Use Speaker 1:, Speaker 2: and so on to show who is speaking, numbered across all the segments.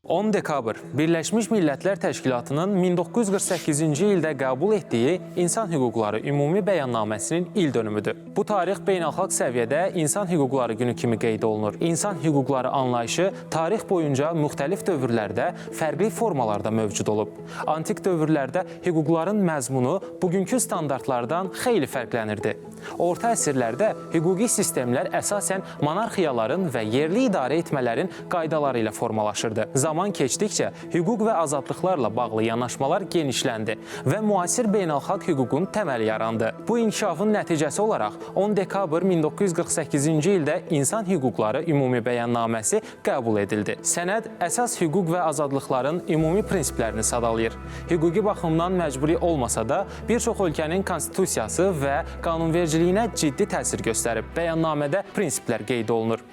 Speaker 1: 10 dekabr Birləşmiş Millətlər Təşkilatının 1948-ci ildə qəbul etdiyi İnsan Hüquqları Ümumi Bəyannaməsinin ildönümüdür. Bu tarix beynəlxalq səviyyədə İnsan Hüquqları Günü kimi qeyd olunur. İnsan hüquqları anlayışı tarix boyunca müxtəlif dövrlərdə fərqli formalarda mövcud olub. Antik dövrlərdə hüquqların məzmunu bugünkü standartlardan xeyli fərqlənirdi. Orta əsrlərdə hüquqi sistemlər əsasən monarxiyaların və yerli idarə etmələrin qaydaları ilə formalaşırdı. Zaman keçdikcə hüquq və azadlıqlarla bağlı yanaşmalar genişləndi və müasir beynəlxalq hüququn təməli yarandı. Bu inkişafın nəticəsi olaraq 10 dekabr 1948-ci ildə İnsan Hüquqları Ümumi Bəyannaməsi qəbul edildi. Sənəd əsas hüquq və azadlıqların ümumi prinsiplərini sadalayır. Hüquqi baxımdan məcburi olmasa da, bir çox ölkənin konstitusiyası və qanunvericiliyinə ciddi təsir göstərib. Bəyannamədə prinsiplər qeyd olunur.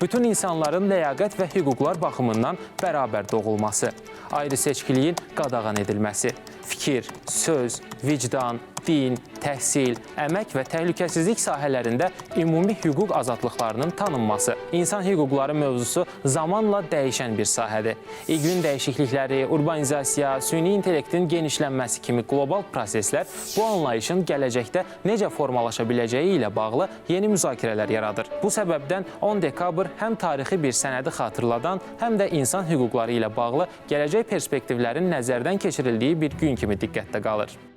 Speaker 1: Bütün insanların ləyaqət və hüquqlar baxımından bərabər doğulması, ayrı-seçkiliyin qadağan edilməsi, fikir, söz, vicdan, din, təhsil, əmək və təhlükəsizlik sahələrində ümumi hüquq azadlıqlarının tanınması. İnsan hüquqları mövzusu zamanla dəyişən bir sahədir. İqlim dəyişiklikləri, urbanizasiya, süni intellektin genişlənməsi kimi qlobal proseslər bu anlayışın gələcəkdə necə formalaşa biləcəyi ilə bağlı yeni müzakirələr yaradır. Bu səbəbdən 10 dekabr həm tarixi bir sənədi xatırladan, həm də insan hüquqları ilə bağlı gələcək perspektivlərin nəzərdən keçirildiyi bir gün kimi diqqətdə qalır.